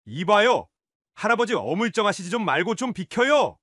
이봐요. 할아버지 어물쩡하시지 좀 말고 좀 비켜요.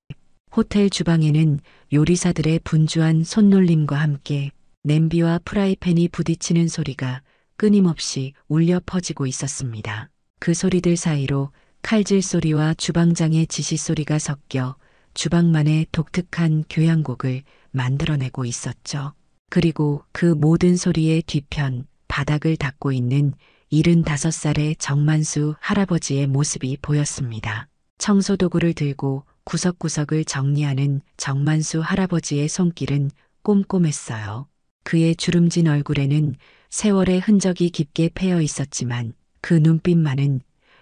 호텔 주방에는 요리사들의 분주한 손놀림과 함께 냄비와 프라이팬이 부딪히는 소리가 끊임없이 울려 퍼지고 있었습니다. 그 소리들 사이로 칼질 소리와 주방장의 지시 소리가 섞여 주방만의 독특한 교향곡을 만들어내고 있었죠. 그리고 그 모든 소리의 뒤편 바닥을 닦고 있는 75살의 정만수 할아버지의 모습이 보였습니다. 청소도구를 들고 구석구석을 정리하는 정만수 할아버지의 손길은 꼼꼼했어요. 그의 주름진 얼굴에는 세월의 흔적이 깊게 패여 있었지만 그 눈빛만은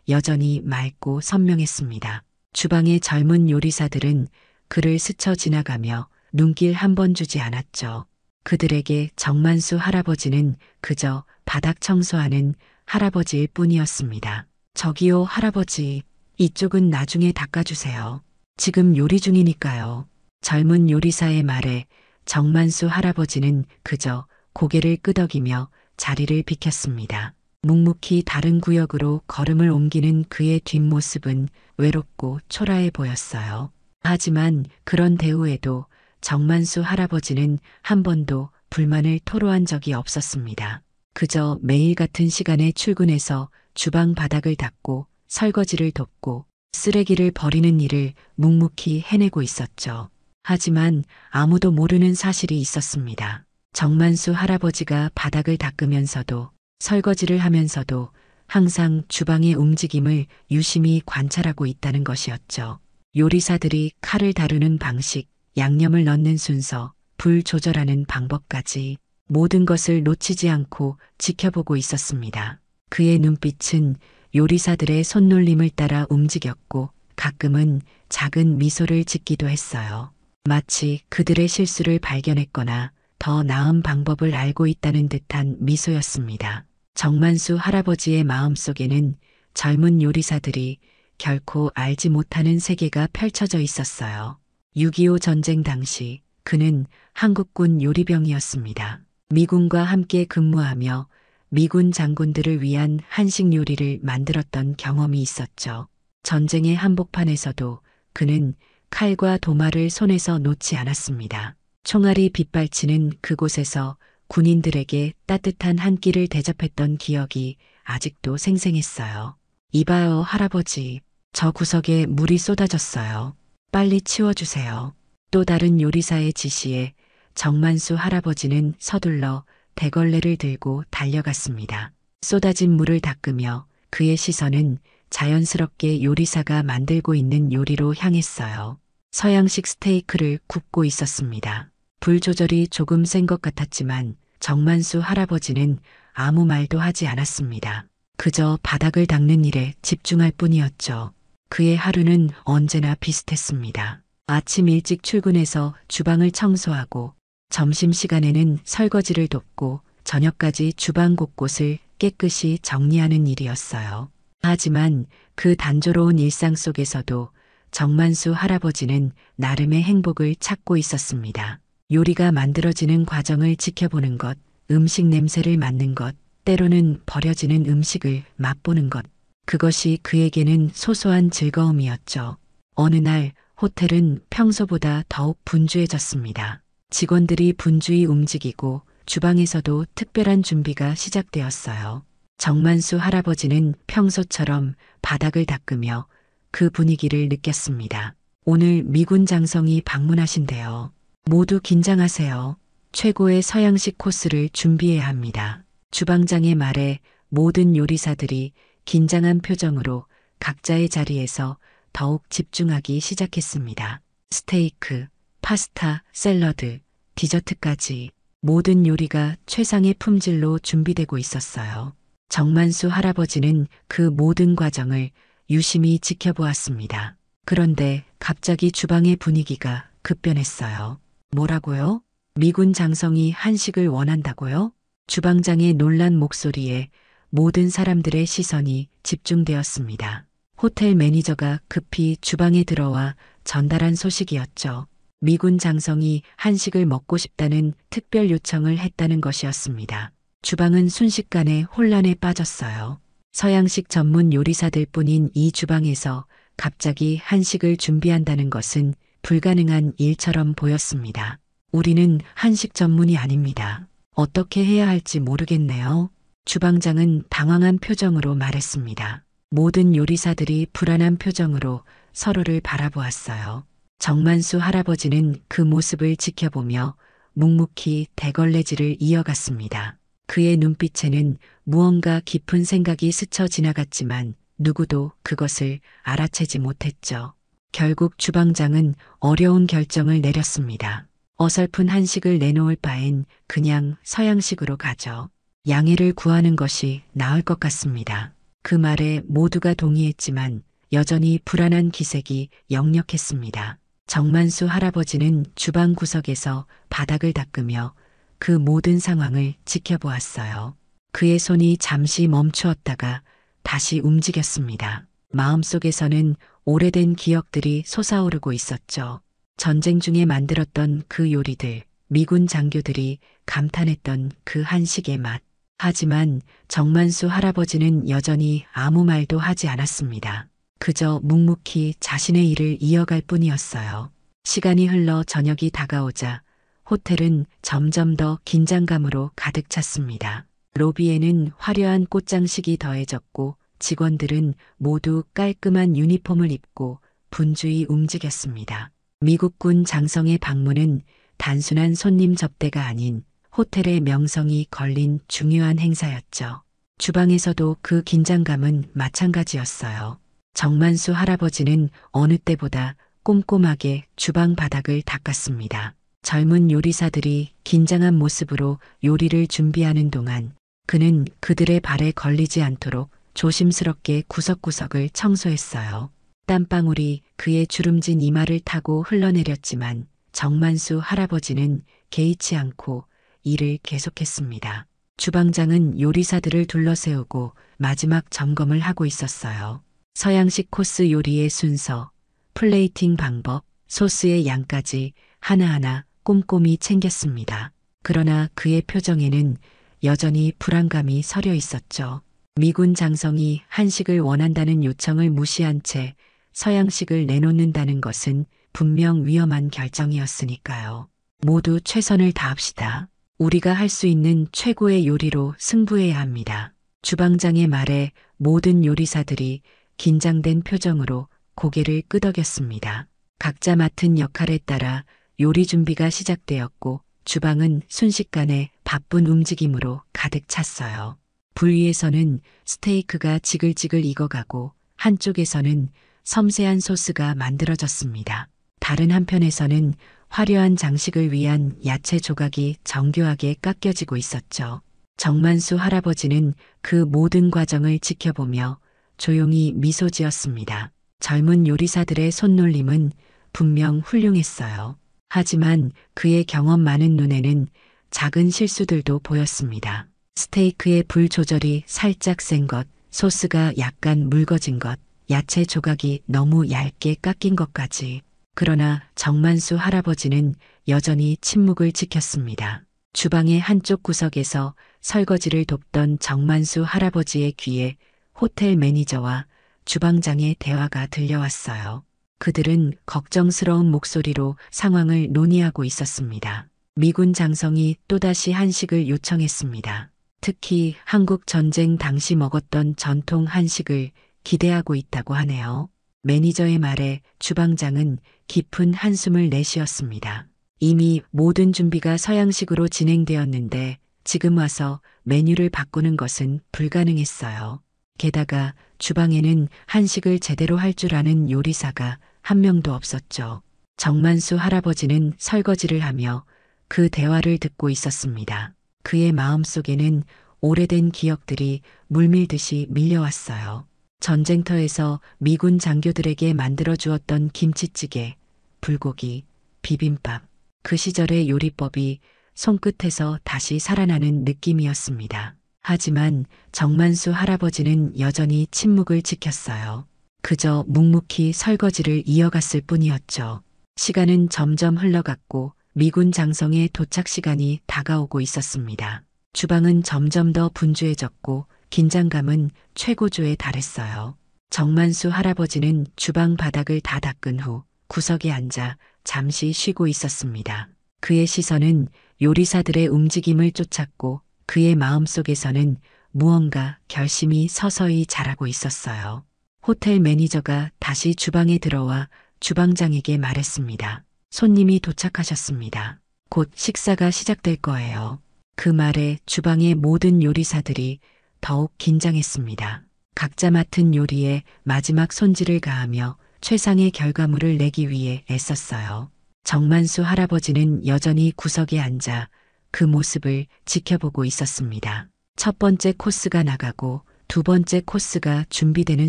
여전히 맑고 선명했습니다. 주방의 젊은 요리사들은 그를 스쳐 지나가며 눈길 한 번 주지 않았죠. 그들에게 정만수 할아버지는 그저 바닥 청소하는 할아버지일 뿐이었습니다. 저기요, 할아버지. 이쪽은 나중에 닦아주세요. 지금 요리 중이니까요. 젊은 요리사의 말에 정만수 할아버지는 그저 고개를 끄덕이며 자리를 비켰습니다. 묵묵히 다른 구역으로 걸음을 옮기는 그의 뒷모습은 외롭고 초라해 보였어요. 하지만 그런 대우에도 정만수 할아버지는 한 번도 불만을 토로한 적이 없었습니다. 그저 매일 같은 시간에 출근해서 주방 바닥을 닦고 설거지를 돕고 쓰레기를 버리는 일을 묵묵히 해내고 있었죠. 하지만 아무도 모르는 사실이 있었습니다. 정만수 할아버지가 바닥을 닦으면서도 설거지를 하면서도 항상 주방의 움직임을 유심히 관찰하고 있다는 것이었죠. 요리사들이 칼을 다루는 방식, 양념을 넣는 순서, 불 조절하는 방법까지 모든 것을 놓치지 않고 지켜보고 있었습니다. 그의 눈빛은 요리사들의 손놀림을 따라 움직였고 가끔은 작은 미소를 짓기도 했어요. 마치 그들의 실수를 발견했거나 더 나은 방법을 알고 있다는 듯한 미소였습니다. 정만수 할아버지의 마음속에는 젊은 요리사들이 결코 알지 못하는 세계가 펼쳐져 있었어요. 6.25 전쟁 당시 그는 한국군 요리병이었습니다. 미군과 함께 근무하며 미군 장군들을 위한 한식 요리를 만들었던 경험이 있었죠. 전쟁의 한복판에서도 그는 칼과 도마를 손에서 놓지 않았습니다. 총알이 빗발치는 그곳에서 군인들에게 따뜻한 한 끼를 대접했던 기억이 아직도 생생했어요. 이봐요, 할아버지. 저 구석에 물이 쏟아졌어요. 빨리 치워주세요. 또 다른 요리사의 지시에 정만수 할아버지는 서둘러 대걸레를 들고 달려갔습니다. 쏟아진 물을 닦으며 그의 시선은 자연스럽게 요리사가 만들고 있는 요리로 향했어요. 서양식 스테이크를 굽고 있었습니다. 불 조절이 조금 센 것 같았지만 정만수 할아버지는 아무 말도 하지 않았습니다. 그저 바닥을 닦는 일에 집중할 뿐이었죠. 그의 하루는 언제나 비슷했습니다. 아침 일찍 출근해서 주방을 청소하고 점심시간에는 설거지를 돕고 저녁까지 주방 곳곳을 깨끗이 정리하는 일이었어요. 하지만 그 단조로운 일상 속에서도 정만수 할아버지는 나름의 행복을 찾고 있었습니다. 요리가 만들어지는 과정을 지켜보는 것, 음식 냄새를 맡는 것, 때로는 버려지는 음식을 맛보는 것. 그것이 그에게는 소소한 즐거움이었죠. 어느 날 호텔은 평소보다 더욱 분주해졌습니다. 직원들이 분주히 움직이고 주방에서도 특별한 준비가 시작되었어요. 정만수 할아버지는 평소처럼 바닥을 닦으며 그 분위기를 느꼈습니다. 오늘 미군 장성이 방문하신대요. 모두 긴장하세요. 최고의 서양식 코스를 준비해야 합니다. 주방장의 말에 모든 요리사들이 긴장한 표정으로 각자의 자리에서 더욱 집중하기 시작했습니다. 스테이크, 파스타, 샐러드, 디저트까지 모든 요리가 최상의 품질로 준비되고 있었어요. 정만수 할아버지는 그 모든 과정을 유심히 지켜보았습니다. 그런데 갑자기 주방의 분위기가 급변했어요. 뭐라고요? 미군 장성이 한식을 원한다고요? 주방장의 놀란 목소리에 모든 사람들의 시선이 집중되었습니다. 호텔 매니저가 급히 주방에 들어와 전달한 소식이었죠. 미군 장성이 한식을 먹고 싶다는 특별 요청을 했다는 것이었습니다. 주방은 순식간에 혼란에 빠졌어요. 서양식 전문 요리사들 뿐인 이 주방에서 갑자기 한식을 준비한다는 것은 불가능한 일처럼 보였습니다. 우리는 한식 전문이 아닙니다. 어떻게 해야 할지 모르겠네요. 주방장은 당황한 표정으로 말했습니다. 모든 요리사들이 불안한 표정으로 서로를 바라보았어요. 정만수 할아버지는 그 모습을 지켜보며 묵묵히 대걸레질을 이어갔습니다. 그의 눈빛에는 무언가 깊은 생각이 스쳐 지나갔지만 누구도 그것을 알아채지 못했죠. 결국 주방장은 어려운 결정을 내렸습니다. 어설픈 한식을 내놓을 바엔 그냥 서양식으로 가죠. 양해를 구하는 것이 나을 것 같습니다. 그 말에 모두가 동의했지만 여전히 불안한 기색이 역력했습니다. 정만수 할아버지는 주방 구석에서 바닥을 닦으며 그 모든 상황을 지켜보았어요. 그의 손이 잠시 멈추었다가 다시 움직였습니다. 마음속에서는 오래된 기억들이 솟아오르고 있었죠. 전쟁 중에 만들었던 그 요리들, 미군 장교들이 감탄했던 그 한식의 맛. 하지만 정만수 할아버지는 여전히 아무 말도 하지 않았습니다. 그저 묵묵히 자신의 일을 이어갈 뿐이었어요. 시간이 흘러 저녁이 다가오자 호텔은 점점 더 긴장감으로 가득 찼습니다. 로비에는 화려한 꽃장식이 더해졌고 직원들은 모두 깔끔한 유니폼을 입고 분주히 움직였습니다. 미국군 장성의 방문은 단순한 손님 접대가 아닌 호텔의 명성이 걸린 중요한 행사였죠. 주방에서도 그 긴장감은 마찬가지였어요. 정만수 할아버지는 어느 때보다 꼼꼼하게 주방 바닥을 닦았습니다. 젊은 요리사들이 긴장한 모습으로 요리를 준비하는 동안 그는 그들의 발에 걸리지 않도록 조심스럽게 구석구석을 청소했어요. 땀방울이 그의 주름진 이마를 타고 흘러내렸지만 정만수 할아버지는 개의치 않고 일을 계속했습니다. 주방장은 요리사들을 둘러세우고 마지막 점검을 하고 있었어요. 서양식 코스 요리의 순서, 플레이팅 방법, 소스의 양까지 하나하나 꼼꼼히 챙겼습니다. 그러나 그의 표정에는 여전히 불안감이 서려 있었죠. 미군 장성이 한식을 원한다는 요청을 무시한 채 서양식을 내놓는다는 것은 분명 위험한 결정이었으니까요. 모두 최선을 다합시다. 우리가 할 수 있는 최고의 요리로 승부해야 합니다. 주방장의 말에 모든 요리사들이 긴장된 표정으로 고개를 끄덕였습니다. 각자 맡은 역할에 따라 요리 준비가 시작되었고 주방은 순식간에 바쁜 움직임으로 가득 찼어요. 불 위에서는 스테이크가 지글지글 익어가고 한쪽에서는 섬세한 소스가 만들어졌습니다. 다른 한편에서는 화려한 장식을 위한 야채 조각이 정교하게 깎여지고 있었죠. 정만수 할아버지는 그 모든 과정을 지켜보며 조용히 미소 지었습니다. 젊은 요리사들의 손놀림은 분명 훌륭했어요. 하지만 그의 경험 많은 눈에는 작은 실수들도 보였습니다. 스테이크의 불 조절이 살짝 센 것, 소스가 약간 묽어진 것, 야채 조각이 너무 얇게 깎인 것까지. 그러나 정만수 할아버지는 여전히 침묵을 지켰습니다. 주방의 한쪽 구석에서 설거지를 돕던 정만수 할아버지의 귀에 호텔 매니저와 주방장의 대화가 들려왔어요. 그들은 걱정스러운 목소리로 상황을 논의하고 있었습니다. 미군 장성이 또다시 한식을 요청했습니다. 특히 한국 전쟁 당시 먹었던 전통 한식을 기대하고 있다고 하네요. 매니저의 말에 주방장은 깊은 한숨을 내쉬었습니다. 이미 모든 준비가 서양식으로 진행되었는데 지금 와서 메뉴를 바꾸는 것은 불가능했어요. 게다가 주방에는 한식을 제대로 할 줄 아는 요리사가 한 명도 없었죠. 정만수 할아버지는 설거지를 하며 그 대화를 듣고 있었습니다. 그의 마음속에는 오래된 기억들이 물밀듯이 밀려왔어요. 전쟁터에서 미군 장교들에게 만들어 주었던 김치찌개, 불고기, 비빔밥. 그 시절의 요리법이 손끝에서 다시 살아나는 느낌이었습니다. 하지만 정만수 할아버지는 여전히 침묵을 지켰어요. 그저 묵묵히 설거지를 이어갔을 뿐이었죠. 시간은 점점 흘러갔고 미군 장성의 도착 시간이 다가오고 있었습니다. 주방은 점점 더 분주해졌고 긴장감은 최고조에 달했어요. 정만수 할아버지는 주방 바닥을 다 닦은 후 구석에 앉아 잠시 쉬고 있었습니다. 그의 시선은 요리사들의 움직임을 쫓았고 그의 마음속에서는 무언가 결심이 서서히 자라고 있었어요. 호텔 매니저가 다시 주방에 들어와 주방장에게 말했습니다. 손님이 도착하셨습니다. 곧 식사가 시작될 거예요. 그 말에 주방의 모든 요리사들이 더욱 긴장했습니다. 각자 맡은 요리에 마지막 손질을 가하며 최상의 결과물을 내기 위해 애썼어요. 정만수 할아버지는 여전히 구석에 앉아 그 모습을 지켜보고 있었습니다. 첫 번째 코스가 나가고 두 번째 코스가 준비되는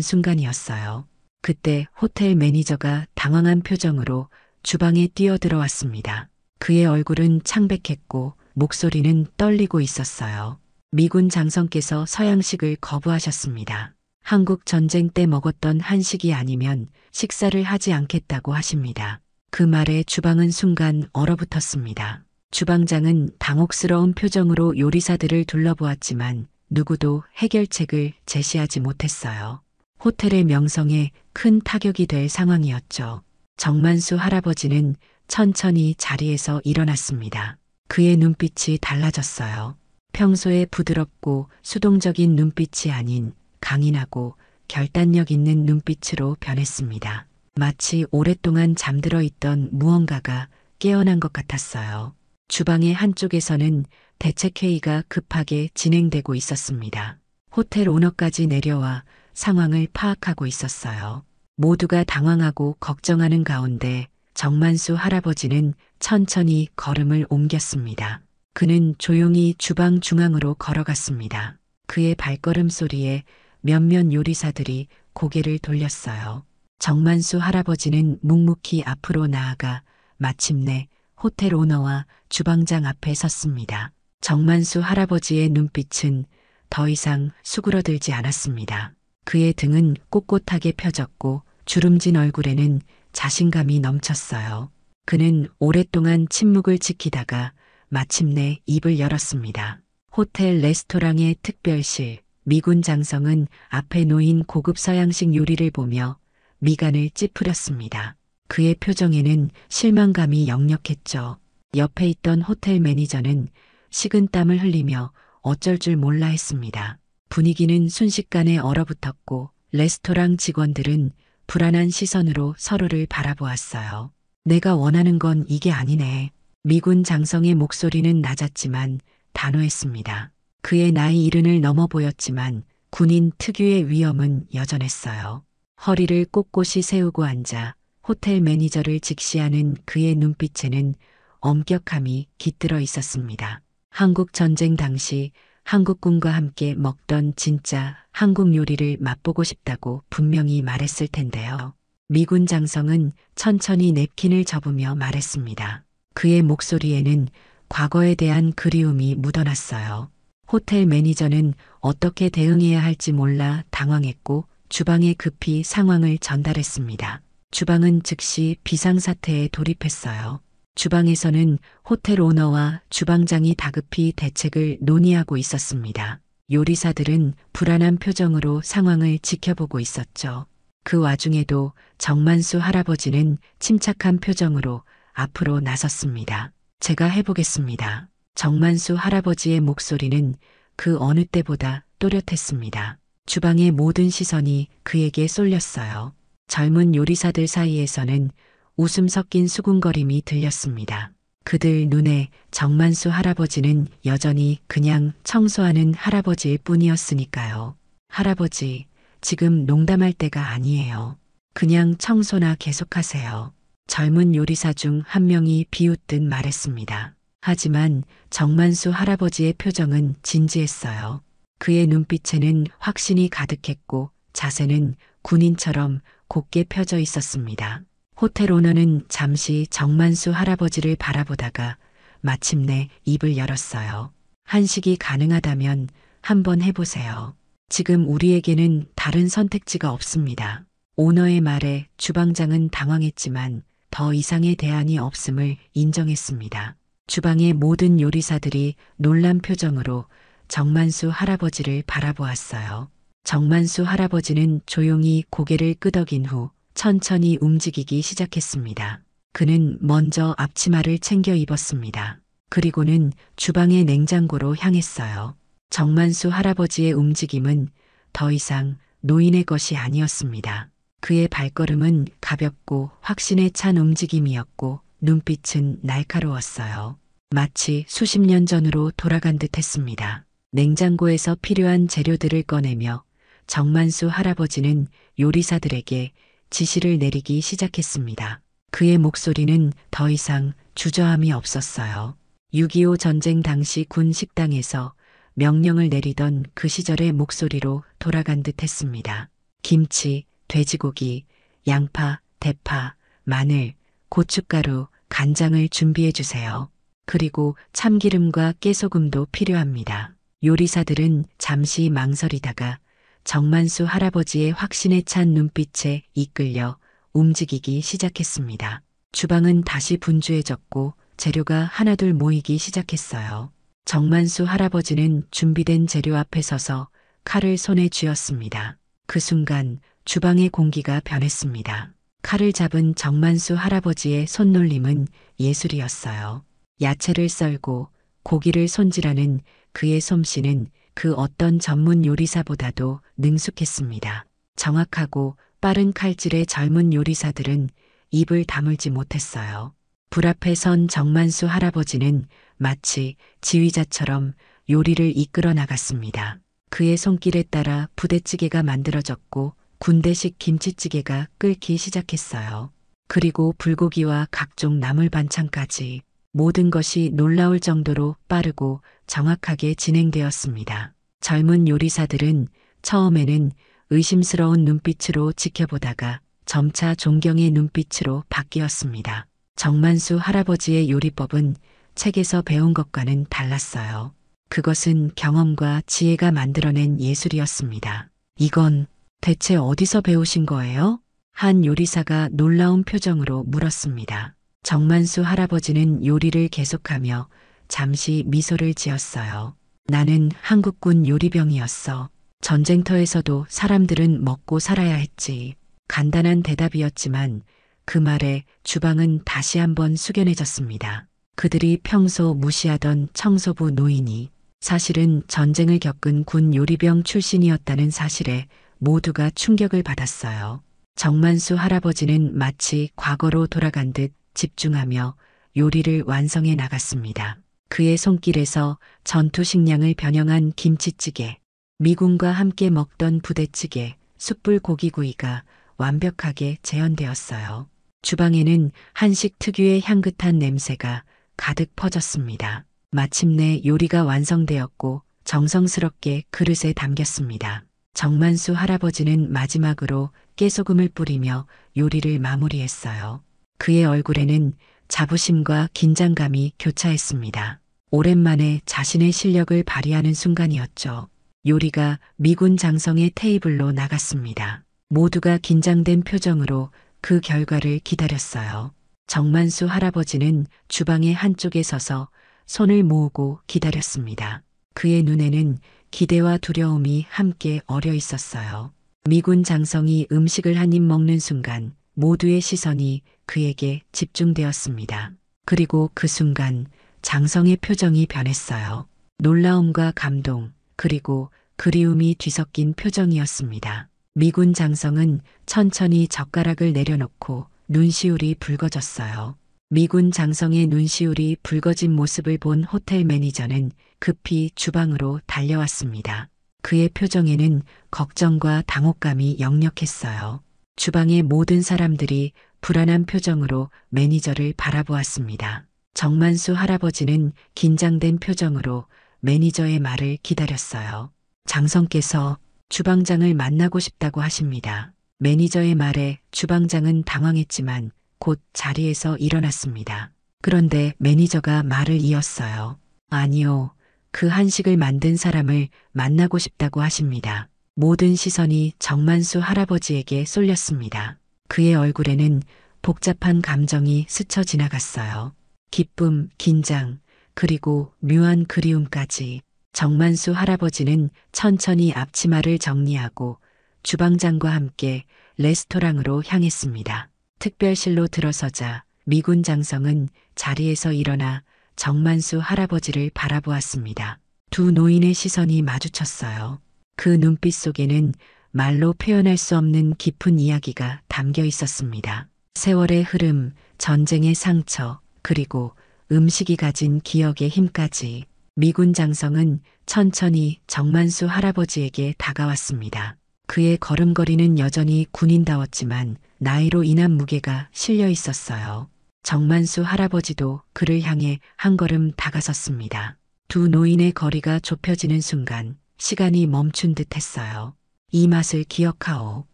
순간이었어요. 그때 호텔 매니저가 당황한 표정으로 주방에 뛰어들어왔습니다. 그의 얼굴은 창백했고 목소리는 떨리고 있었어요. 미군 장성께서 서양식을 거부하셨습니다. 한국 전쟁 때 먹었던 한식이 아니면 식사를 하지 않겠다고 하십니다. 그 말에 주방은 순간 얼어붙었습니다. 주방장은 당혹스러운 표정으로 요리사들을 둘러보았지만 누구도 해결책을 제시하지 못했어요. 호텔의 명성에 큰 타격이 될 상황이었죠. 정만수 할아버지는 천천히 자리에서 일어났습니다. 그의 눈빛이 달라졌어요. 평소에 부드럽고 수동적인 눈빛이 아닌 강인하고 결단력 있는 눈빛으로 변했습니다. 마치 오랫동안 잠들어 있던 무언가가 깨어난 것 같았어요. 주방의 한쪽에서는 대책회의가 급하게 진행되고 있었습니다. 호텔 오너까지 내려와 상황을 파악하고 있었어요. 모두가 당황하고 걱정하는 가운데 정만수 할아버지는 천천히 걸음을 옮겼습니다. 그는 조용히 주방 중앙으로 걸어갔습니다. 그의 발걸음 소리에 몇몇 요리사들이 고개를 돌렸어요. 정만수 할아버지는 묵묵히 앞으로 나아가 마침내 호텔 오너와 주방장 앞에 섰습니다. 정만수 할아버지의 눈빛은 더 이상 수그러들지 않았습니다. 그의 등은 꼿꼿하게 펴졌고 주름진 얼굴에는 자신감이 넘쳤어요. 그는 오랫동안 침묵을 지키다가 마침내 입을 열었습니다. 호텔 레스토랑의 특별실, 미군 장성은 앞에 놓인 고급 서양식 요리를 보며 미간을 찌푸렸습니다. 그의 표정에는 실망감이 역력했죠. 옆에 있던 호텔 매니저는 식은땀을 흘리며 어쩔 줄 몰라 했습니다. 분위기는 순식간에 얼어붙었고 레스토랑 직원들은 불안한 시선으로 서로를 바라보았어요. 내가 원하는 건 이게 아니네. 미군 장성의 목소리는 낮았지만 단호했습니다. 그의 나이 70을 넘어 보였지만 군인 특유의 위엄은 여전했어요. 허리를 꼿꼿이 세우고 앉아 호텔 매니저를 직시하는 그의 눈빛에는 엄격함이 깃들어 있었습니다. 한국 전쟁 당시 한국군과 함께 먹던 진짜 한국 요리를 맛보고 싶다고 분명히 말했을 텐데요. 미군 장성은 천천히 냅킨을 접으며 말했습니다. 그의 목소리에는 과거에 대한 그리움이 묻어났어요. 호텔 매니저는 어떻게 대응해야 할지 몰라 당황했고 주방에 급히 상황을 전달했습니다. 주방은 즉시 비상사태에 돌입했어요. 주방에서는 호텔 오너와 주방장이 다급히 대책을 논의하고 있었습니다. 요리사들은 불안한 표정으로 상황을 지켜보고 있었죠. 그 와중에도 정만수 할아버지는 침착한 표정으로 앞으로 나섰습니다. 제가 해보겠습니다. 정만수 할아버지의 목소리는 그 어느 때보다 또렷했습니다. 주방의 모든 시선이 그에게 쏠렸어요. 젊은 요리사들 사이에서는 웃음 섞인 수군거림이 들렸습니다. 그들 눈에 정만수 할아버지는 여전히 그냥 청소하는 할아버지일 뿐이었으니까요. 할아버지, 지금 농담할 때가 아니에요. 그냥 청소나 계속하세요. 젊은 요리사 중 한 명이 비웃듯 말했습니다. 하지만 정만수 할아버지의 표정은 진지했어요. 그의 눈빛에는 확신이 가득했고 자세는 군인처럼 곧게 펴져 있었습니다. 호텔 오너는 잠시 정만수 할아버지를 바라보다가 마침내 입을 열었어요. 한식이 가능하다면 한번 해보세요. 지금 우리에게는 다른 선택지가 없습니다. 오너의 말에 주방장은 당황했지만 더 이상의 대안이 없음을 인정했습니다. 주방의 모든 요리사들이 놀란 표정으로 정만수 할아버지를 바라보았어요. 정만수 할아버지는 조용히 고개를 끄덕인 후 천천히 움직이기 시작했습니다. 그는 먼저 앞치마를 챙겨 입었습니다. 그리고는 주방의 냉장고로 향했어요. 정만수 할아버지의 움직임은 더 이상 노인의 것이 아니었습니다. 그의 발걸음은 가볍고 확신에 찬 움직임이었고 눈빛은 날카로웠어요. 마치 수십 년 전으로 돌아간 듯 했습니다. 냉장고에서 필요한 재료들을 꺼내며 정만수 할아버지는 요리사들에게 지시를 내리기 시작했습니다. 그의 목소리는 더 이상 주저함이 없었어요. 6.25 전쟁 당시 군 식당에서 명령을 내리던 그 시절의 목소리로 돌아간 듯 했습니다. 김치, 돼지고기, 양파, 대파, 마늘, 고춧가루, 간장을 준비해 주세요. 그리고 참기름과 깨소금도 필요합니다. 요리사들은 잠시 망설이다가 정만수 할아버지의 확신에 찬 눈빛에 이끌려 움직이기 시작했습니다. 주방은 다시 분주해졌고 재료가 하나둘 모이기 시작했어요. 정만수 할아버지는 준비된 재료 앞에 서서 칼을 손에 쥐었습니다. 그 순간 주방의 공기가 변했습니다. 칼을 잡은 정만수 할아버지의 손놀림은 예술이었어요. 야채를 썰고 고기를 손질하는 그의 솜씨는 그 어떤 전문 요리사보다도 능숙했습니다. 정확하고 빠른 칼질의 젊은 요리사들은 입을 다물지 못했어요. 불 앞에 선 정만수 할아버지는 마치 지휘자처럼 요리를 이끌어 나갔습니다. 그의 손길에 따라 부대찌개가 만들어졌고 군대식 김치찌개가 끓기 시작했어요. 그리고 불고기와 각종 나물 반찬까지 모든 것이 놀라울 정도로 빠르고 정확하게 진행되었습니다. 젊은 요리사들은 처음에는 의심스러운 눈빛으로 지켜보다가 점차 존경의 눈빛으로 바뀌었습니다. 정만수 할아버지의 요리법은 책에서 배운 것과는 달랐어요. 그것은 경험과 지혜가 만들어낸 예술이었습니다. 이건 대체 어디서 배우신 거예요? 한 요리사가 놀라운 표정으로 물었습니다. 정만수 할아버지는 요리를 계속하며 잠시 미소를 지었어요. 나는 한국군 요리병이었어. 전쟁터에서도 사람들은 먹고 살아야 했지. 간단한 대답이었지만 그 말에 주방은 다시 한번 숙연해졌습니다. 그들이 평소 무시하던 청소부 노인이 사실은 전쟁을 겪은 군 요리병 출신이었다는 사실에 모두가 충격을 받았어요. 정만수 할아버지는 마치 과거로 돌아간 듯 집중하며 요리를 완성해 나갔습니다. 그의 손길에서 전투 식량을 변형한 김치찌개, 미군과 함께 먹던 부대찌개, 숯불 고기구이가 완벽하게 재현되었어요. 주방에는 한식 특유의 향긋한 냄새가 가득 퍼졌습니다. 마침내 요리가 완성되었고 정성스럽게 그릇에 담겼습니다. 정만수 할아버지는 마지막으로 깨소금을 뿌리며 요리를 마무리했어요. 그의 얼굴에는 자부심과 긴장감이 교차했습니다. 오랜만에 자신의 실력을 발휘하는 순간이었죠. 요리가 미군 장성의 테이블로 나갔습니다. 모두가 긴장된 표정으로 그 결과를 기다렸어요. 정만수 할아버지는 주방의 한쪽에 서서 손을 모으고 기다렸습니다. 그의 눈에는 기대와 두려움이 함께 어려 있었어요. 미군 장성이 음식을 한 입 먹는 순간 모두의 시선이 그에게 집중되었습니다. 그리고 그 순간 장성의 표정이 변했어요. 놀라움과 감동, 그리고 그리움이 뒤섞인 표정이었습니다. 미군 장성은 천천히 젓가락을 내려놓고 눈시울이 붉어졌어요. 미군 장성의 눈시울이 붉어진 모습을 본 호텔 매니저는 급히 주방으로 달려왔습니다. 그의 표정에는 걱정과 당혹감이 역력했어요. 주방의 모든 사람들이 불안한 표정으로 매니저를 바라보았습니다. 정만수 할아버지는 긴장된 표정으로 매니저의 말을 기다렸어요. 장성께서 주방장을 만나고 싶다고 하십니다. 매니저의 말에 주방장은 당황했지만 곧 자리에서 일어났습니다. 그런데 매니저가 말을 이었어요. 아니요. 그 한식을 만든 사람을 만나고 싶다고 하십니다. 모든 시선이 정만수 할아버지에게 쏠렸습니다. 그의 얼굴에는 복잡한 감정이 스쳐 지나갔어요. 기쁨, 긴장, 그리고 묘한 그리움까지. 정만수 할아버지는 천천히 앞치마를 정리하고 주방장과 함께 레스토랑으로 향했습니다. 특별실로 들어서자 미군 장성은 자리에서 일어나 정만수 할아버지를 바라보았습니다. 두 노인의 시선이 마주쳤어요. 그 눈빛 속에는 말로 표현할 수 없는 깊은 이야기가 담겨 있었습니다. 세월의 흐름, 전쟁의 상처, 그리고 음식이 가진 기억의 힘까지. 미군 장성은 천천히 정만수 할아버지에게 다가왔습니다. 그의 걸음걸이는 여전히 군인다웠지만 나이로 인한 무게가 실려 있었어요. 정만수 할아버지도 그를 향해 한 걸음 다가섰습니다. 두 노인의 거리가 좁혀지는 순간 시간이 멈춘 듯 했어요. 이 맛을 기억하오.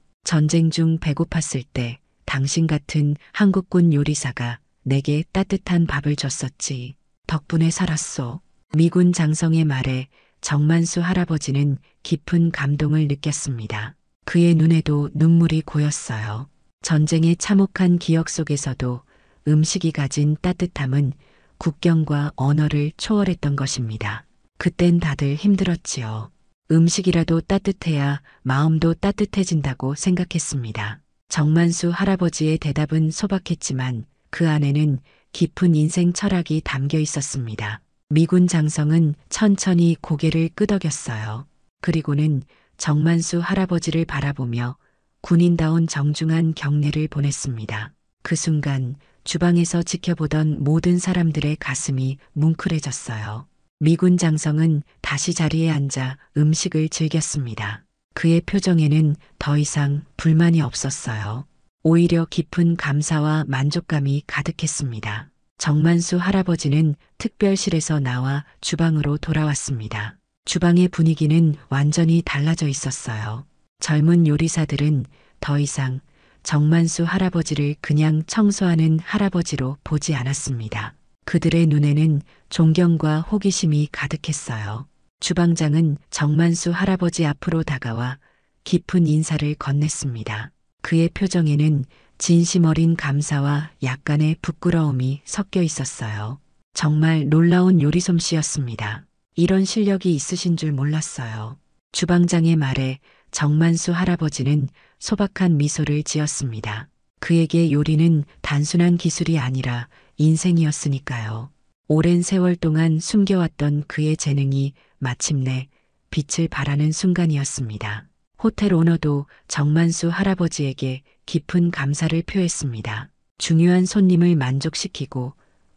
전쟁 중 배고팠을 때 당신 같은 한국군 요리사가 내게 따뜻한 밥을 줬었지. 덕분에 살았소. 미군 장성의 말에 정만수 할아버지는 깊은 감동을 느꼈습니다. 그의 눈에도 눈물이 고였어요. 전쟁의 참혹한 기억 속에서도 음식이 가진 따뜻함은 국경과 언어를 초월했던 것입니다. 그땐 다들 힘들었지요. 음식이라도 따뜻해야 마음도 따뜻해진다고 생각했습니다. 정만수 할아버지의 대답은 소박했지만 그 안에는 깊은 인생 철학이 담겨 있었습니다. 미군 장성은 천천히 고개를 끄덕였어요. 그리고는 정만수 할아버지를 바라보며 군인다운 정중한 경례를 보냈습니다. 그 순간 주방에서 지켜보던 모든 사람들의 가슴이 뭉클해졌어요. 미군 장성은 다시 자리에 앉아 음식을 즐겼습니다. 그의 표정에는 더 이상 불만이 없었어요. 오히려 깊은 감사와 만족감이 가득했습니다. 정만수 할아버지는 특별실에서 나와 주방으로 돌아왔습니다. 주방의 분위기는 완전히 달라져 있었어요. 젊은 요리사들은 더 이상 정만수 할아버지를 그냥 청소하는 할아버지로 보지 않았습니다. 그들의 눈에는 존경과 호기심이 가득했어요. 주방장은 정만수 할아버지 앞으로 다가와 깊은 인사를 건넸습니다. 그의 표정에는 진심 어린 감사와 약간의 부끄러움이 섞여 있었어요. 정말 놀라운 요리 솜씨였습니다. 이런 실력이 있으신 줄 몰랐어요. 주방장의 말에 정만수 할아버지는 소박한 미소를 지었습니다. 그에게 요리는 단순한 기술이 아니라 인생이었으니까요. 오랜 세월 동안 숨겨왔던 그의 재능이 마침내 빛을 발하는 순간이었습니다. 호텔 오너도 정만수 할아버지에게 깊은 감사를 표했습니다. 중요한 손님을 만족시키고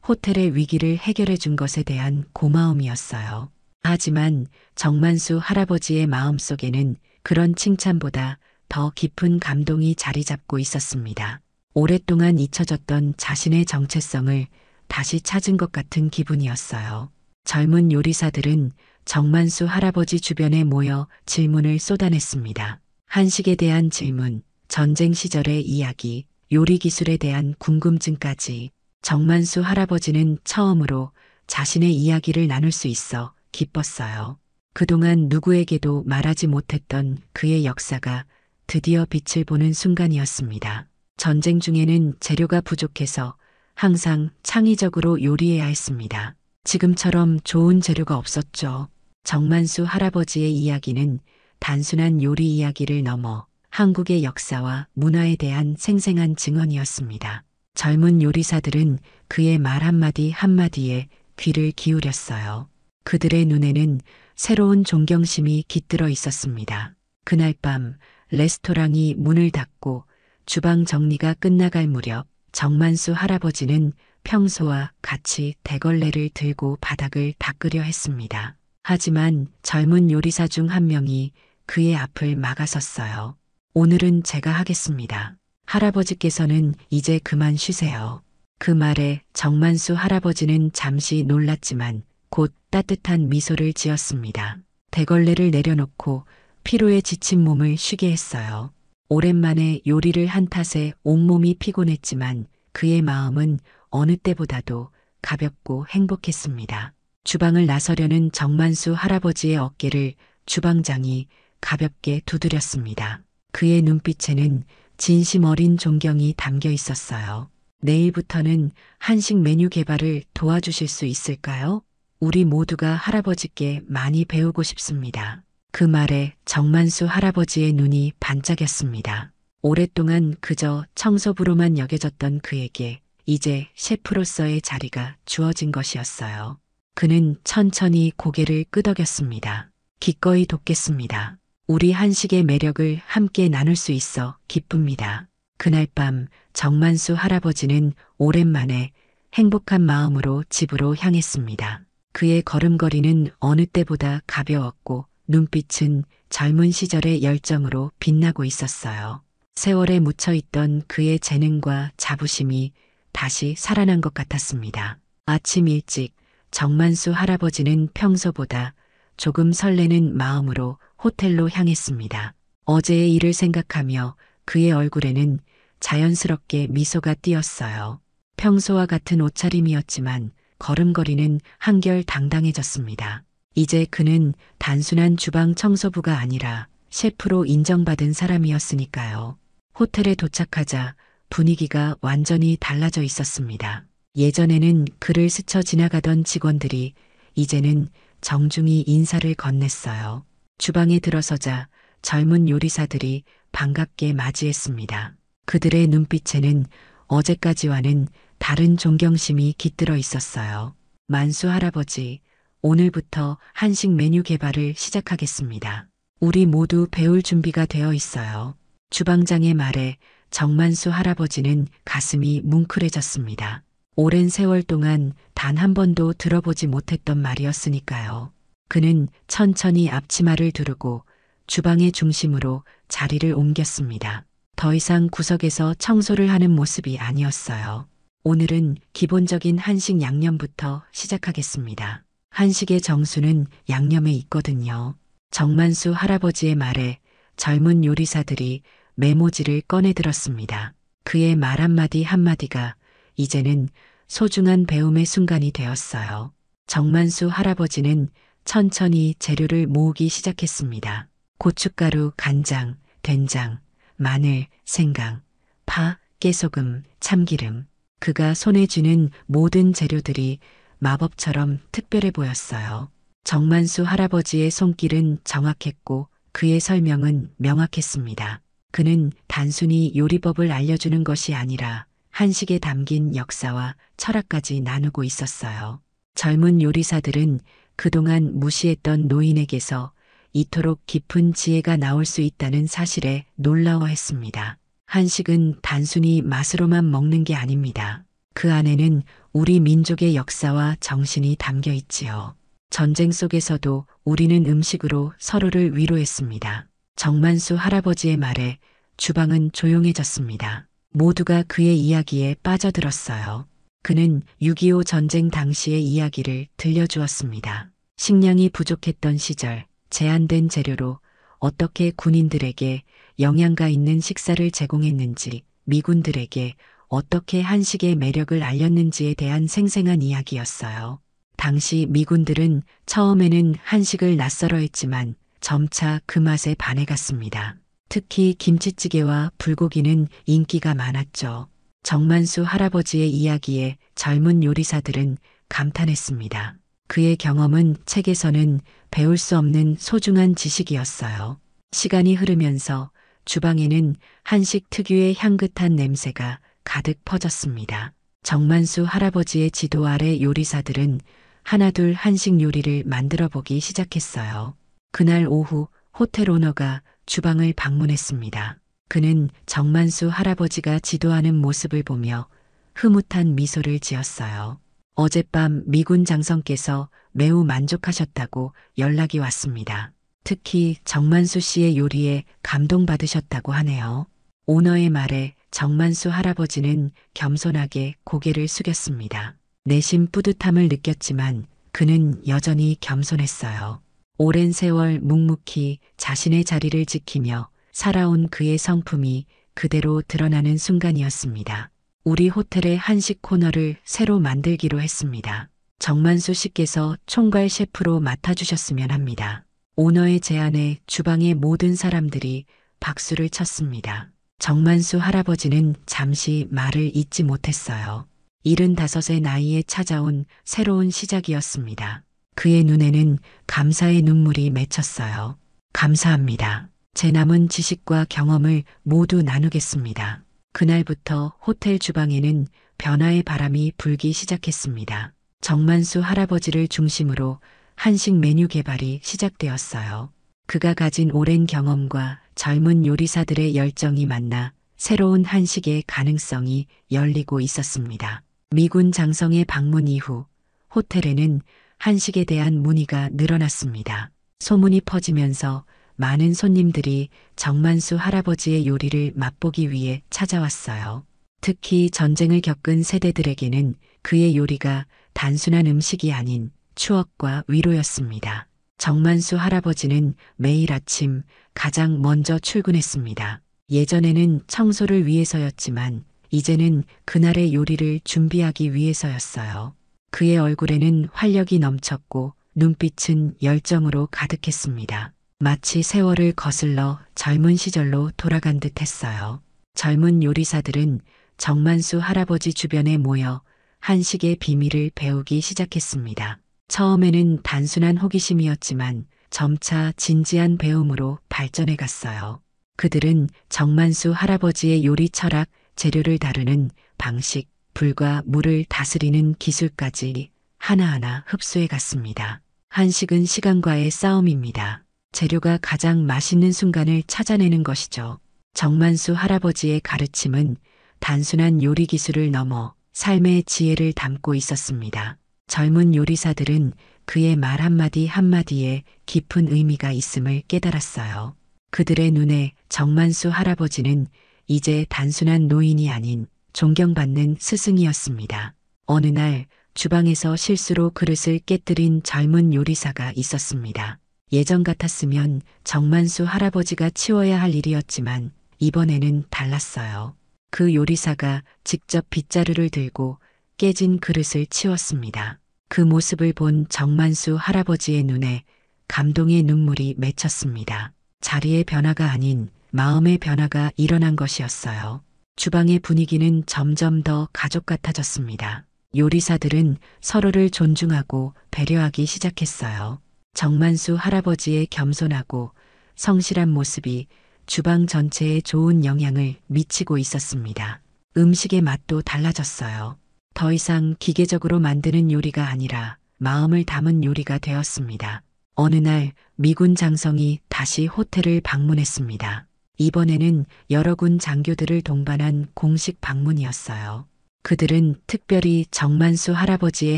호텔의 위기를 해결해 준 것에 대한 고마움이었어요. 하지만 정만수 할아버지의 마음속에는 그런 칭찬보다 더 깊은 감동이 자리 잡고 있었습니다. 오랫동안 잊혀졌던 자신의 정체성을 다시 찾은 것 같은 기분이었어요. 젊은 요리사들은 정만수 할아버지 주변에 모여 질문을 쏟아냈습니다. 한식에 대한 질문, 전쟁 시절의 이야기, 요리 기술에 대한 궁금증까지. 정만수 할아버지는 처음으로 자신의 이야기를 나눌 수 있어 기뻤어요. 그동안 누구에게도 말하지 못했던 그의 역사가 드디어 빛을 보는 순간이었습니다. 전쟁 중에는 재료가 부족해서 항상 창의적으로 요리해야 했습니다. 지금처럼 좋은 재료가 없었죠. 정만수 할아버지의 이야기는 단순한 요리 이야기를 넘어 한국의 역사와 문화에 대한 생생한 증언이었습니다. 젊은 요리사들은 그의 말 한마디 한마디에 귀를 기울였어요. 그들의 눈에는 새로운 존경심이 깃들어 있었습니다. 그날 밤 레스토랑이 문을 닫고 주방 정리가 끝나갈 무렵 정만수 할아버지는 평소와 같이 대걸레를 들고 바닥을 닦으려 했습니다. 하지만 젊은 요리사 중 한 명이 그의 앞을 막아섰어요. 오늘은 제가 하겠습니다. 할아버지께서는 이제 그만 쉬세요. 그 말에 정만수 할아버지는 잠시 놀랐지만 곧 따뜻한 미소를 지었습니다. 대걸레를 내려놓고 피로에 지친 몸을 쉬게 했어요. 오랜만에 요리를 한 탓에 온몸이 피곤했지만 그의 마음은 어느 때보다도 가볍고 행복했습니다. 주방을 나서려는 정만수 할아버지의 어깨를 주방장이 가볍게 두드렸습니다. 그의 눈빛에는 진심 어린 존경이 담겨 있었어요. 내일부터는 한식 메뉴 개발을 도와주실 수 있을까요? 우리 모두가 할아버지께 많이 배우고 싶습니다. 그 말에 정만수 할아버지의 눈이 반짝였습니다. 오랫동안 그저 청소부로만 여겨졌던 그에게 이제 셰프로서의 자리가 주어진 것이었어요. 그는 천천히 고개를 끄덕였습니다. 기꺼이 돕겠습니다. 우리 한식의 매력을 함께 나눌 수 있어 기쁩니다. 그날 밤 정만수 할아버지는 오랜만에 행복한 마음으로 집으로 향했습니다. 그의 걸음걸이는 어느 때보다 가벼웠고 눈빛은 젊은 시절의 열정으로 빛나고 있었어요. 세월에 묻혀있던 그의 재능과 자부심이 다시 살아난 것 같았습니다. 아침 일찍 정만수 할아버지는 평소보다 조금 설레는 마음으로 호텔로 향했습니다. 어제의 일을 생각하며 그의 얼굴에는 자연스럽게 미소가 띄었어요. 평소와 같은 옷차림이었지만 걸음걸이는 한결 당당해졌습니다. 이제 그는 단순한 주방 청소부가 아니라 셰프로 인정받은 사람이었으니까요. 호텔에 도착하자 분위기가 완전히 달라져 있었습니다. 예전에는 그를 스쳐 지나가던 직원들이 이제는 정중히 인사를 건넸어요. 주방에 들어서자 젊은 요리사들이 반갑게 맞이했습니다. 그들의 눈빛에는 어제까지와는 다른 존경심이 깃들어 있었어요. 만수 할아버지, 오늘부터 한식 메뉴 개발을 시작하겠습니다. 우리 모두 배울 준비가 되어 있어요. 주방장의 말에 정만수 할아버지는 가슴이 뭉클해졌습니다. 오랜 세월 동안 단 한 번도 들어보지 못했던 말이었으니까요. 그는 천천히 앞치마를 두르고 주방의 중심으로 자리를 옮겼습니다. 더 이상 구석에서 청소를 하는 모습이 아니었어요. 오늘은 기본적인 한식 양념부터 시작하겠습니다. 한식의 정수는 양념에 있거든요. 정만수 할아버지의 말에 젊은 요리사들이 메모지를 꺼내 들었습니다. 그의 말 한마디 한마디가 이제는 소중한 배움의 순간이 되었어요. 정만수 할아버지는 천천히 재료를 모으기 시작했습니다. 고춧가루, 간장, 된장, 마늘, 생강, 파, 깨소금, 참기름. 그가 손에 쥐는 모든 재료들이 마법처럼 특별해 보였어요. 정만수 할아버지의 손길은 정확했고 그의 설명은 명확했습니다. 그는 단순히 요리법을 알려주는 것이 아니라 한식에 담긴 역사와 철학까지 나누고 있었어요. 젊은 요리사들은 그동안 무시했던 노인에게서 이토록 깊은 지혜가 나올 수 있다는 사실에 놀라워했습니다. 한식은 단순히 맛으로만 먹는 게 아닙니다. 그 안에는 우리 민족의 역사와 정신이 담겨 있지요. 전쟁 속에서도 우리는 음식으로 서로를 위로했습니다. 정만수 할아버지의 말에 주방은 조용해졌습니다. 모두가 그의 이야기에 빠져들었어요. 그는 6.25 전쟁 당시의 이야기를 들려주었습니다. 식량이 부족했던 시절, 제한된 재료로 어떻게 군인들에게 영양가 있는 식사를 제공했는지, 미군들에게 어떻게 한식의 매력을 알렸는지에 대한 생생한 이야기였어요. 당시 미군들은 처음에는 한식을 낯설어 했지만 점차 그 맛에 반해갔습니다. 특히 김치찌개와 불고기는 인기가 많았죠. 정만수 할아버지의 이야기에 젊은 요리사들은 감탄했습니다. 그의 경험은 책에서는 배울 수 없는 소중한 지식이었어요. 시간이 흐르면서 주방에는 한식 특유의 향긋한 냄새가 가득 퍼졌습니다. 정만수 할아버지의 지도 아래 요리사들은 하나둘 한식 요리를 만들어 보기 시작했어요. 그날 오후 호텔 오너가 주방을 방문했습니다. 그는 정만수 할아버지가 지도하는 모습을 보며 흐뭇한 미소를 지었어요. 어젯밤 미군 장성께서 매우 만족하셨다고 연락이 왔습니다. 특히 정만수 씨의 요리에 감동받으셨다고 하네요. 오너의 말에 정만수 할아버지는 겸손하게 고개를 숙였습니다. 내심 뿌듯함을 느꼈지만 그는 여전히 겸손했어요. 오랜 세월 묵묵히 자신의 자리를 지키며 살아온 그의 성품이 그대로 드러나는 순간이었습니다. 우리 호텔의 한식 코너를 새로 만들기로 했습니다. 정만수 씨께서 총괄 셰프로 맡아주셨으면 합니다. 오너의 제안에 주방의 모든 사람들이 박수를 쳤습니다. 정만수 할아버지는 잠시 말을 잇지 못했어요. 75의 나이에 찾아온 새로운 시작이었습니다. 그의 눈에는 감사의 눈물이 맺혔어요. 감사합니다. 제 남은 지식과 경험을 모두 나누겠습니다. 그날부터 호텔 주방에는 변화의 바람이 불기 시작했습니다. 정만수 할아버지를 중심으로 한식 메뉴 개발이 시작되었어요. 그가 가진 오랜 경험과 젊은 요리사들의 열정이 만나 새로운 한식의 가능성이 열리고 있었습니다. 미군 장성의 방문 이후 호텔에는 한식에 대한 문의가 늘어났습니다. 소문이 퍼지면서 많은 손님들이 정만수 할아버지의 요리를 맛보기 위해 찾아왔어요. 특히 전쟁을 겪은 세대들에게는 그의 요리가 단순한 음식이 아닌 추억과 위로였습니다. 정만수 할아버지는 매일 아침 가장 먼저 출근했습니다. 예전에는 청소를 위해서였지만 이제는 그날의 요리를 준비하기 위해서였어요. 그의 얼굴에는 활력이 넘쳤고 눈빛은 열정으로 가득했습니다. 마치 세월을 거슬러 젊은 시절로 돌아간 듯 했어요. 젊은 요리사들은 정만수 할아버지 주변에 모여 한식의 비밀을 배우기 시작했습니다. 처음에는 단순한 호기심이었지만 점차 진지한 배움으로 발전해 갔어요. 그들은 정만수 할아버지의 요리 철학, 재료를 다루는 방식, 불과 물을 다스리는 기술까지 하나하나 흡수해 갔습니다. 한식은 시간과의 싸움입니다. 재료가 가장 맛있는 순간을 찾아내는 것이죠. 정만수 할아버지의 가르침은 단순한 요리 기술을 넘어 삶의 지혜를 담고 있었습니다. 젊은 요리사들은 그의 말 한마디 한마디에 깊은 의미가 있음을 깨달았어요. 그들의 눈에 정만수 할아버지는 이제 단순한 노인이 아닌 존경받는 스승이었습니다. 어느 날 주방에서 실수로 그릇을 깨뜨린 젊은 요리사가 있었습니다. 예전 같았으면 정만수 할아버지가 치워야 할 일이었지만 이번에는 달랐어요. 그 요리사가 직접 빗자루를 들고 깨진 그릇을 치웠습니다. 그 모습을 본 정만수 할아버지의 눈에 감동의 눈물이 맺혔습니다. 자리의 변화가 아닌 마음의 변화가 일어난 것이었어요. 주방의 분위기는 점점 더 가족 같아졌습니다. 요리사들은 서로를 존중하고 배려하기 시작했어요. 정만수 할아버지의 겸손하고 성실한 모습이 주방 전체에 좋은 영향을 미치고 있었습니다. 음식의 맛도 달라졌어요. 더 이상 기계적으로 만드는 요리가 아니라 마음을 담은 요리가 되었습니다. 어느 날 미군 장성이 다시 호텔을 방문했습니다. 이번에는 여러 군 장교들을 동반한 공식 방문이었어요. 그들은 특별히 정만수 할아버지의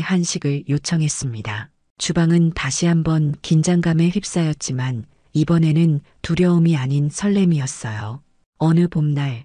한식을 요청했습니다. 주방은 다시 한번 긴장감에 휩싸였지만 이번에는 두려움이 아닌 설렘이었어요. 어느 봄날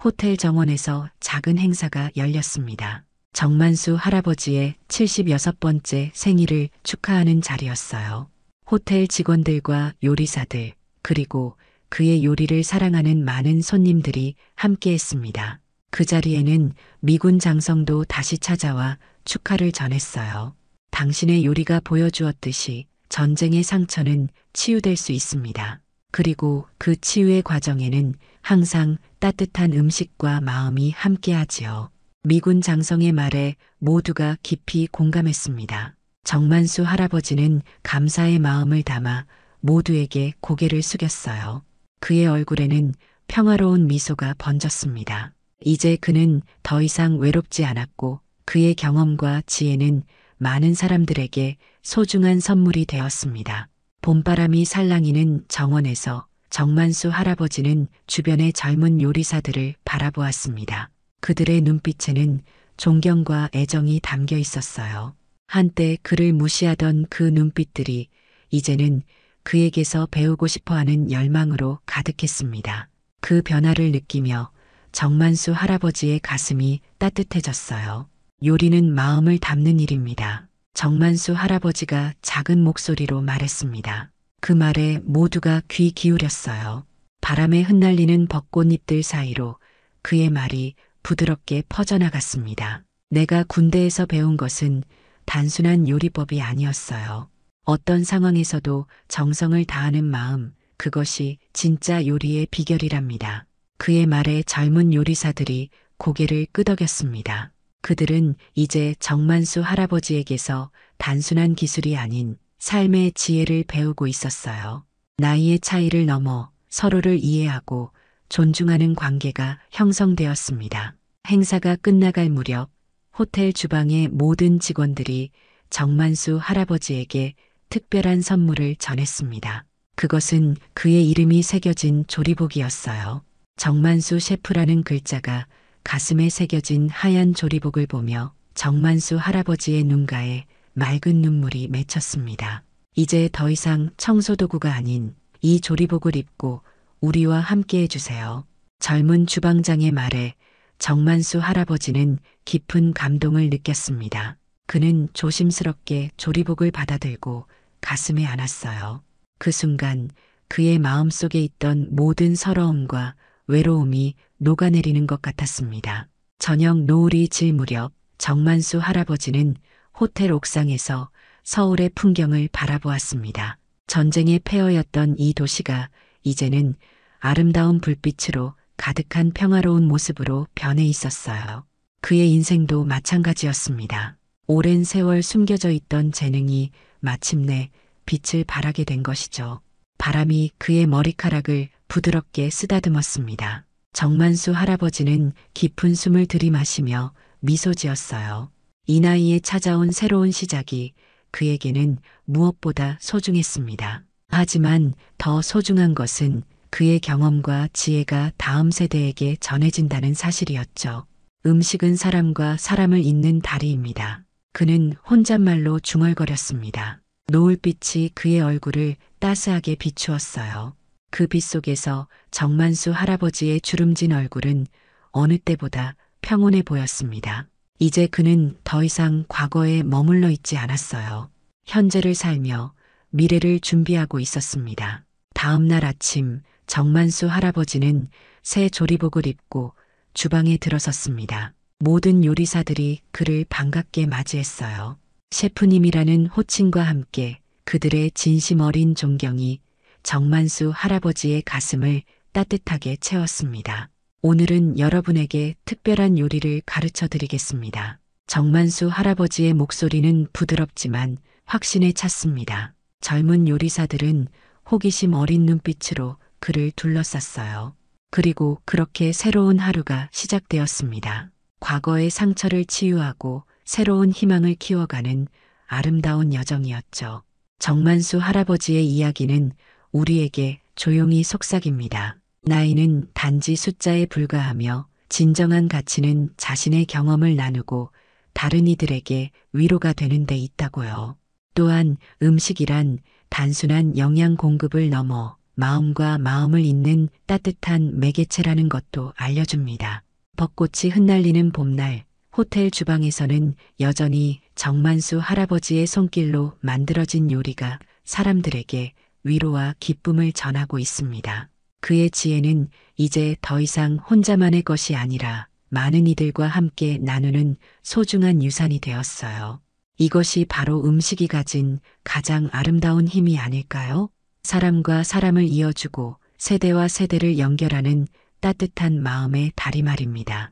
호텔 정원에서 작은 행사가 열렸습니다. 정만수 할아버지의 76번째 생일을 축하하는 자리였어요. 호텔 직원들과 요리사들, 그리고 그의 요리를 사랑하는 많은 손님들이 함께했습니다. 그 자리에는 미군 장성도 다시 찾아와 축하를 전했어요. 당신의 요리가 보여주었듯이 전쟁의 상처는 치유될 수 있습니다. 그리고 그 치유의 과정에는 항상 따뜻한 음식과 마음이 함께하지요. 미군 장성의 말에 모두가 깊이 공감했습니다. 정만수 할아버지는 감사의 마음을 담아 모두에게 고개를 숙였어요. 그의 얼굴에는 평화로운 미소가 번졌습니다. 이제 그는 더 이상 외롭지 않았고 그의 경험과 지혜는 많은 사람들에게 소중한 선물이 되었습니다. 봄바람이 살랑이는 정원에서 정만수 할아버지는 주변의 젊은 요리사들을 바라보았습니다. 그들의 눈빛에는 존경과 애정이 담겨 있었어요. 한때 그를 무시하던 그 눈빛들이 이제는 그에게서 배우고 싶어하는 열망으로 가득했습니다. 그 변화를 느끼며 정만수 할아버지의 가슴이 따뜻해졌어요. 요리는 마음을 담는 일입니다. 정만수 할아버지가 작은 목소리로 말했습니다. 그 말에 모두가 귀 기울였어요. 바람에 흩날리는 벚꽃잎들 사이로 그의 말이 부드럽게 퍼져나갔습니다. 내가 군대에서 배운 것은 단순한 요리법이 아니었어요. 어떤 상황에서도 정성을 다하는 마음, 그것이 진짜 요리의 비결이랍니다. 그의 말에 젊은 요리사들이 고개를 끄덕였습니다. 그들은 이제 정만수 할아버지에게서 단순한 기술이 아닌 삶의 지혜를 배우고 있었어요. 나이의 차이를 넘어 서로를 이해하고 존중하는 관계가 형성되었습니다. 행사가 끝나갈 무렵 호텔 주방의 모든 직원들이 정만수 할아버지에게 특별한 선물을 전했습니다. 그것은 그의 이름이 새겨진 조리복이었어요. 정만수 셰프라는 글자가 가슴에 새겨진 하얀 조리복을 보며 정만수 할아버지의 눈가에 맑은 눈물이 맺혔습니다. 이제 더 이상 청소도구가 아닌 이 조리복을 입고 우리와 함께 해주세요. 젊은 주방장의 말에 정만수 할아버지는 깊은 감동을 느꼈습니다. 그는 조심스럽게 조리복을 받아들고 가슴에 안았어요. 그 순간 그의 마음속에 있던 모든 서러움과 외로움이 녹아내리는 것 같았습니다. 저녁 노을이 질 무렵 정만수 할아버지는 호텔 옥상에서 서울의 풍경을 바라보았습니다. 전쟁의 폐허였던 이 도시가 이제는 아름다운 불빛으로 가득한 평화로운 모습으로 변해 있었어요. 그의 인생도 마찬가지였습니다. 오랜 세월 숨겨져 있던 재능이 마침내 빛을 발하게 된 것이죠. 바람이 그의 머리카락을 부드럽게 쓰다듬었습니다. 정만수 할아버지는 깊은 숨을 들이마시며 미소 지었어요. 이 나이에 찾아온 새로운 시작이 그에게는 무엇보다 소중했습니다. 하지만 더 소중한 것은 그의 경험과 지혜가 다음 세대에게 전해진다는 사실이었죠. 음식은 사람과 사람을 잇는 다리입니다. 그는 혼잣말로 중얼거렸습니다. 노을빛이 그의 얼굴을 따스하게 비추었어요. 그 빛 속에서 정만수 할아버지의 주름진 얼굴은 어느 때보다 평온해 보였습니다. 이제 그는 더 이상 과거에 머물러 있지 않았어요. 현재를 살며 미래를 준비하고 있었습니다. 다음 날 아침 정만수 할아버지는 새 조리복을 입고 주방에 들어섰습니다. 모든 요리사들이 그를 반갑게 맞이했어요. 셰프님이라는 호칭과 함께 그들의 진심 어린 존경이 정만수 할아버지의 가슴을 따뜻하게 채웠습니다. 오늘은 여러분에게 특별한 요리를 가르쳐 드리겠습니다. 정만수 할아버지의 목소리는 부드럽지만 확신에 찼습니다. 젊은 요리사들은 호기심 어린 눈빛으로 그를 둘러쌌어요. 그리고 그렇게 새로운 하루가 시작되었습니다. 과거의 상처를 치유하고 새로운 희망을 키워가는 아름다운 여정이었죠. 정만수 할아버지의 이야기는 우리에게 조용히 속삭입니다. 나이는 단지 숫자에 불과하며 진정한 가치는 자신의 경험을 나누고 다른 이들에게 위로가 되는 데 있다고요. 또한 음식이란 단순한 영양 공급을 넘어 마음과 마음을 잇는 따뜻한 매개체라는 것도 알려줍니다. 벚꽃이 흩날리는 봄날, 호텔 주방에서는 여전히 정만수 할아버지의 손길로 만들어진 요리가 사람들에게 위로와 기쁨을 전하고 있습니다. 그의 지혜는 이제 더 이상 혼자만의 것이 아니라 많은 이들과 함께 나누는 소중한 유산이 되었어요. 이것이 바로 음식이 가진 가장 아름다운 힘이 아닐까요? 사람과 사람을 이어주고 세대와 세대를 연결하는 따뜻한 마음의 다리말입니다.